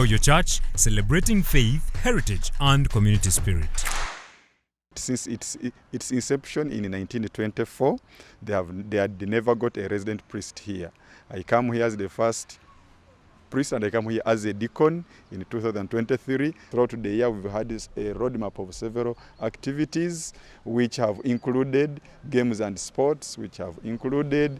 Know Your Church, celebrating faith, heritage, and community spirit. Since its inception in 1924, they had never got a resident priest here. I come here as the first priest, and I come here as a deacon in 2023. Throughout the year, we've had a roadmap of several activities, which have included games and sports, which have included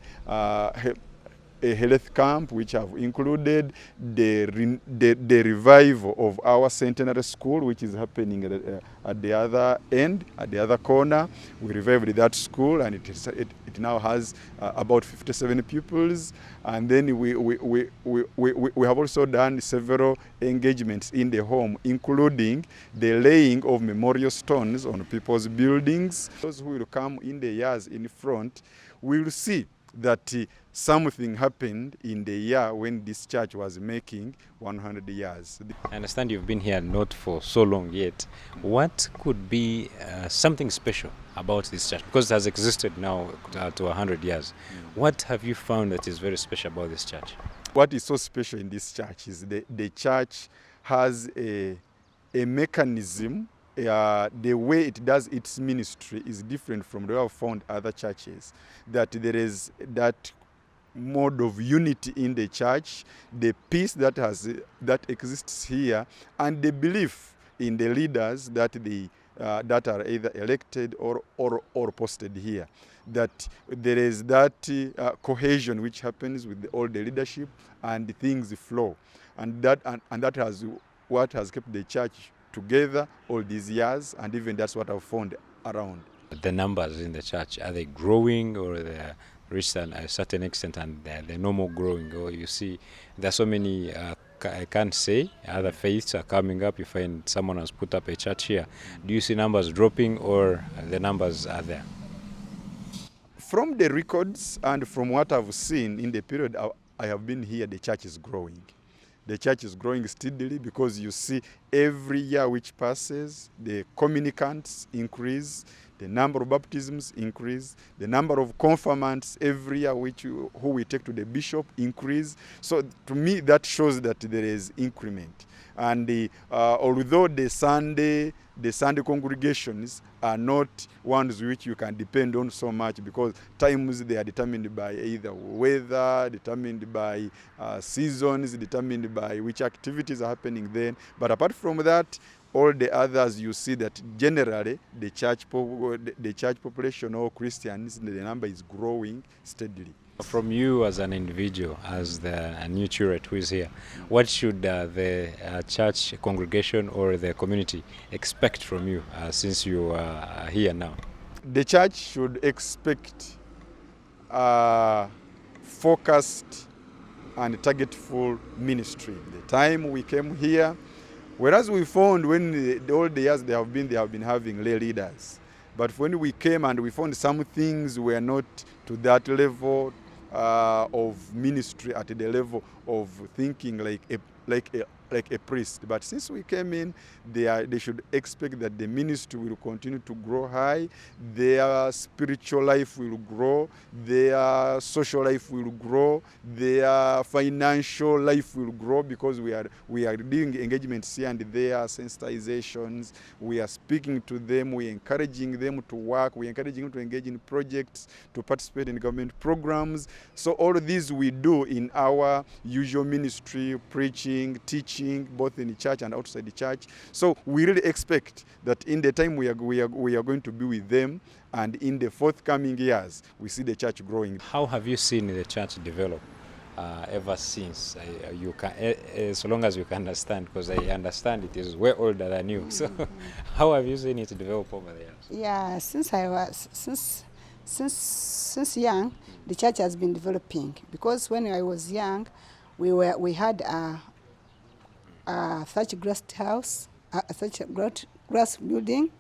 a health camp, which have included the revival of our centenary school, which is happening at the other end, at the other corner. We revived that school, and it now has about 57 pupils. And then we have also done several engagements in the home, including the laying of memorial stones on people's buildings. Those who will come in the years in front will see that something happened in the year when this church was making 100 years. I understand you've been here not for so long yet. What could be something special about this church? Because it has existed now to 100 years. What have you found that is very special about this church? What is so special in this church is the church has a mechanism. The way it does its ministry is different from the way I've found other churches. That there is that mode of unity in the church, the peace that exists here, and the belief in the leaders that that are either elected or posted here. That there is that cohesion which happens with all the leadership, and things flow, and that has what has kept the church together all these years, and even that's what I've found around. The numbers in the church, are they growing, or they reached a certain extent and they're no more growing? Or you see there's so many, I can't say, other faiths are coming up. You find someone has put up a church here. Do you see numbers dropping, or the numbers are there? From the records and from what I've seen in the period I have been here, the church is growing. The church is growing steadily, because you see every year which passes, the communicants increase, the number of baptisms increase, the number of confirmants every year who we take to the bishop increase. So to me, that shows that there is increment. And although the Sunday congregations are not ones which you can depend on so much, because times they are determined by either weather, determined by seasons, determined by which activities are happening then. But apart from that, all the others, you see that generally the church population or Christians, the number is growing steadily. From you as an individual, as a new curate who is here, what should the church congregation or the community expect from you since you are here now? The church should expect focused and targetful ministry. The time we came here, whereas we found when all the years they have been having lay leaders. But when we came and we found some things were not to that level of ministry, at the level of thinking like a priest. But since we came in, they should expect that the ministry will continue to grow high, their spiritual life will grow, their social life will grow, their financial life will grow, because we are doing engagements here and there, sensitizations. We are speaking to them, we are encouraging them to work, we are encouraging them to engage in projects, to participate in government programs. So all of these we do in our usual ministry, preaching, teaching, both in the church and outside the church. So we really expect that in the time we are going to be with them, and in the forthcoming years, we see the church growing. How have you seen the church develop ever since? You can, so long as you can understand, because I understand it is way older than you. So how have you seen it develop over the years? Yeah, since young, the church has been developing. Because when I was young, we had a thatch grass house, such a grass building.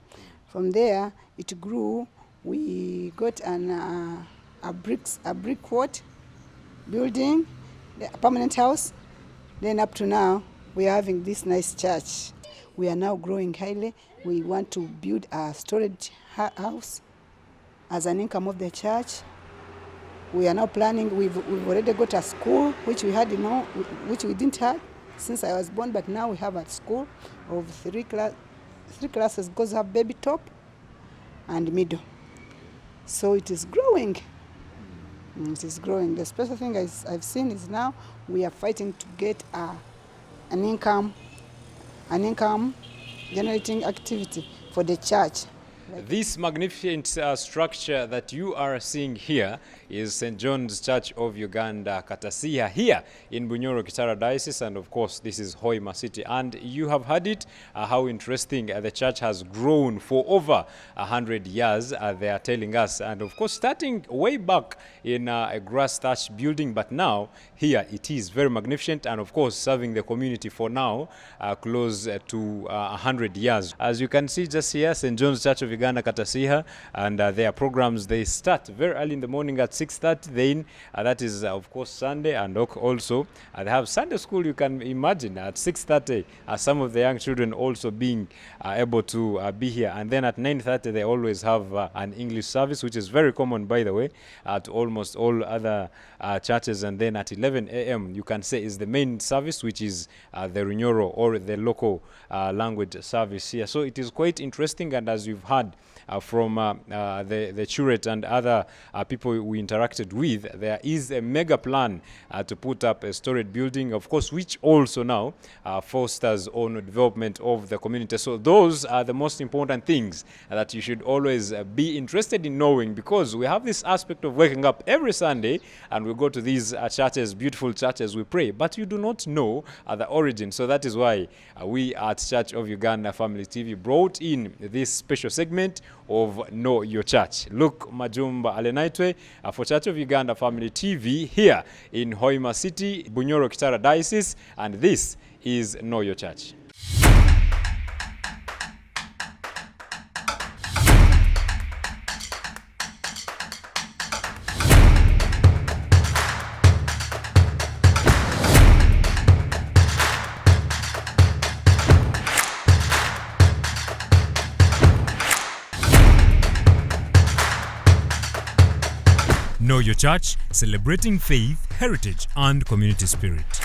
From there, it grew. We got a brick court building, a permanent house. Then up to now, we are having this nice church. We are now growing highly. We want to build a storage house as an income of the church. We are now planning. We've already got a school which we had, which we didn't have. since I was born, but now we have a school of three classes because we have baby top and middle. So it is growing. It is growing. The special thing I've seen is now we are fighting to get an income generating activity for the church. This magnificent structure that you are seeing here is St. John's Church of Uganda, Katasiha, here in Bunyoro Kitara Diocese, and of course this is Hoima City. And you have heard it, how interesting the church has grown for over 100 years, they are telling us. And of course starting way back in a grass thatched building, but now here it is very magnificent, and of course serving the community for now close to 100 years. As you can see just here, St. John's Church of Uganda, Katasiha, and their programs, they start very early in the morning at 6:30. Then that is of course Sunday, and also they have Sunday school. You can imagine at 6:30 some of the young children also being able to be here. And then at 9:30 they always have an English service, which is very common, by the way, to almost all other churches. And then at 11 a.m. you can say is the main service, which is the Runyoro or the local language service here. So it is quite interesting, and as you've heard from the curate and other people we interacted with, there is a mega plan to put up a storage building, of course, which also now fosters on development of the community. So those are the most important things that you should always be interested in knowing, because we have this aspect of waking up every Sunday and we go to these churches, beautiful churches, we pray, but you do not know the origin. So that is why we at Church of Uganda Family TV brought in this special segment of Know Your Church. Luke Majumba Alenaitwe for Church of Uganda Family TV here in Hoima City, Bunyoro Kitara Diocese, and this is Know Your Church. Know Your Church, celebrating faith, heritage, and community spirit.